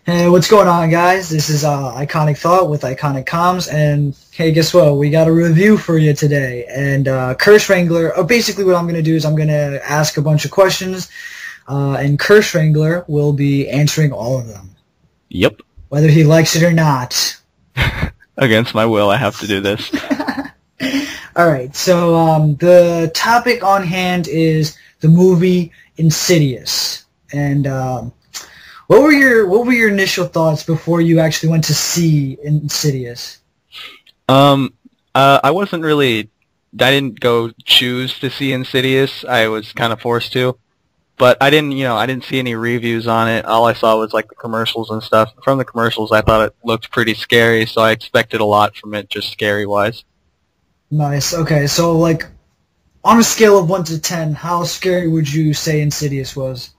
Hey, what's going on, guys? This is Iconic Thought with IconicComms, and hey, guess what? We got a review for you today. And Curse Wrangler. Basically, what I'm going to do is I'm going to ask a bunch of questions, and Curse Wrangler will be answering all of them, Yep. whether he likes it or not. Against my will, I have to do this. All right. So the topic on hand is the movie Insidious, and what were your initial thoughts before you actually went to see Insidious? I wasn't really. I didn't go choose to see Insidious. I was kind of forced to, but I didn't see any reviews on it. All I saw was like the commercials and stuff. From the commercials, I thought it looked pretty scary, so I expected a lot from it, just scary wise. Nice. Okay, so like on a scale of 1 to 10, how scary would you say Insidious was?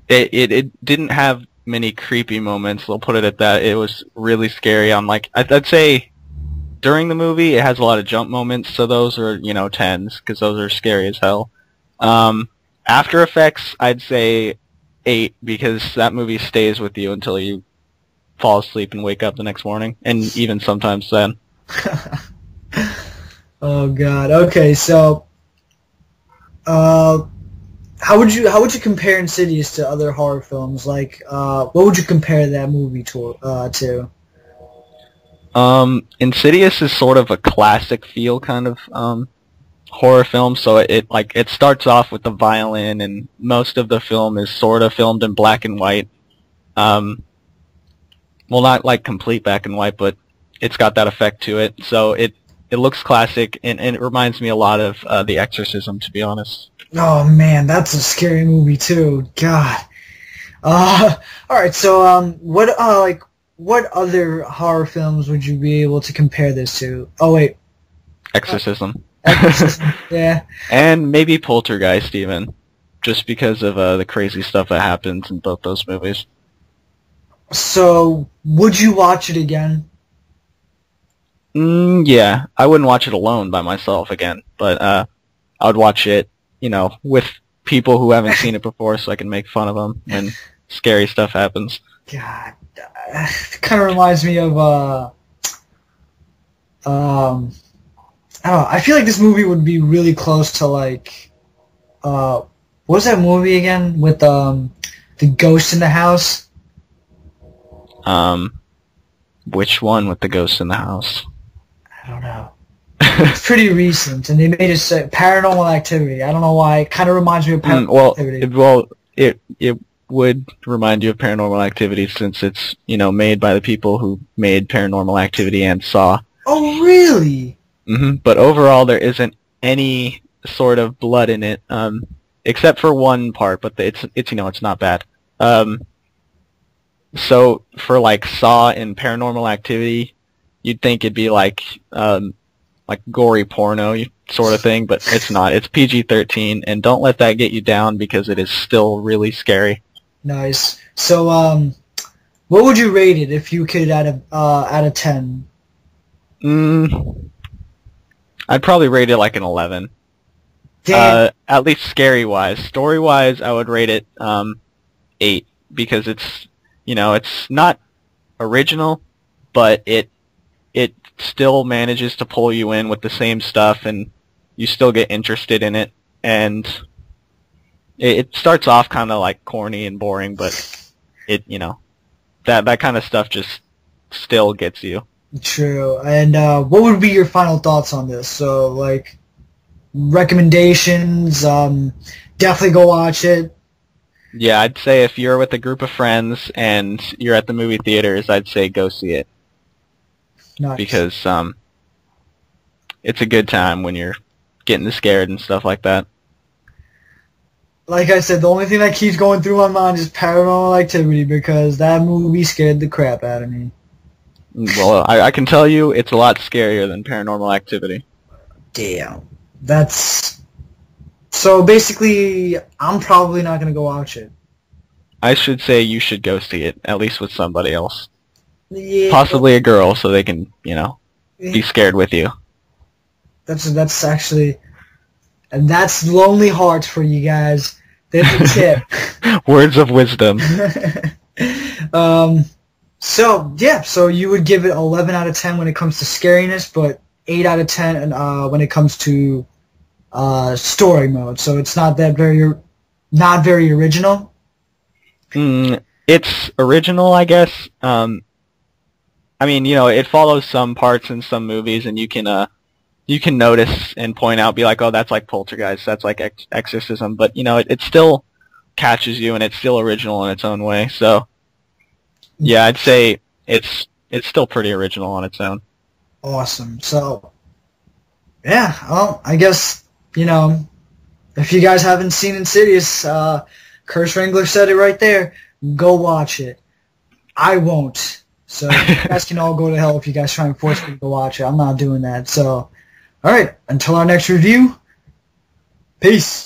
It didn't have many creepy moments. I'll put it at that. It was really scary. I'd say during the movie it has a lot of jump moments, so those are 10s because those are scary as hell. After effects, I'd say 8 because that movie stays with you until you fall asleep and wake up the next morning, and even sometimes then. Oh God. Okay, so how would you compare Insidious to other horror films? Like, what would you compare that movie to? Insidious is sort of a classic feel kind of horror film, so it starts off with the violin, and most of the film is sort of filmed in black and white. Well, not like complete black and white, but it's got that effect to it. So it looks classic, and it reminds me a lot of The Exorcism, to be honest. Oh man, that's a scary movie too. God. All right. So what other horror films would you be able to compare this to? Oh wait. Exorcism. Exorcism. Yeah. And maybe Poltergeist even, just because of the crazy stuff that happens in both those movies. So would you watch it again? Yeah, I wouldn't watch it alone by myself again, but I would watch it, with people who haven't seen it before, so I can make fun of them when scary stuff happens. God, it kind of reminds me of I don't know. I feel like this movie would be really close to like what was that movie again with the ghost in the house? Which one with the ghost in the house? I don't know. It's pretty recent, and they made it say Paranormal Activity. I don't know why. It kind of reminds me of Paranormal Activity. It would remind you of Paranormal Activity since it's, made by the people who made Paranormal Activity and Saw. Oh, really? But overall, there isn't any sort of blood in it, except for one part, but it's not bad. So for like Saw and Paranormal Activity, you'd think it'd be like gory porno sort of thing, but it's not. It's PG-13, and don't let that get you down because it is still really scary. Nice. So, what would you rate it if you could out of 10? I'd probably rate it like an 11. Damn. At least scary-wise. Story-wise, I would rate it 8 because it's it's not original, but it still manages to pull you in with the same stuff, and you still get interested in it. And it starts off kind of like corny and boring, but that kind of stuff just still gets you. True. And what would be your final thoughts on this? So, like, recommendations, definitely go watch it. Yeah, I'd say if you're with a group of friends and you're at the movie theaters, I'd say go see it. Nice. Because it's a good time when you're getting scared and stuff like that. Like I said, the only thing that keeps going through my mind is Paranormal Activity because that movie scared the crap out of me. Well, I can tell you it's a lot scarier than Paranormal Activity. Damn. That's... So basically, I'm probably not going to go watch it. I should say you should go see it, at least with somebody else. Yeah. Possibly a girl, so they can, be scared with you. That's actually... And that's Lonely Hearts for you guys. That's a tip. Words of wisdom. So yeah, so you would give it 11 out of 10 when it comes to scariness, but 8 out of 10 when it comes to story mode. So it's not very original. It's original, I guess. I mean, it follows some parts in some movies, and you can notice and point out, be like, oh, that's like Poltergeist, that's like Exorcism, but it still catches you, and it's still original in its own way. So, yeah, I'd say it's still pretty original on its own. Awesome. So, yeah, well, I guess if you guys haven't seen Insidious, Curse Wrangler said it right there. Go watch it. I won't. So you guys can all go to hell if you guys try and force me to go watch it. I'm not doing that. So, all right, until our next review, peace.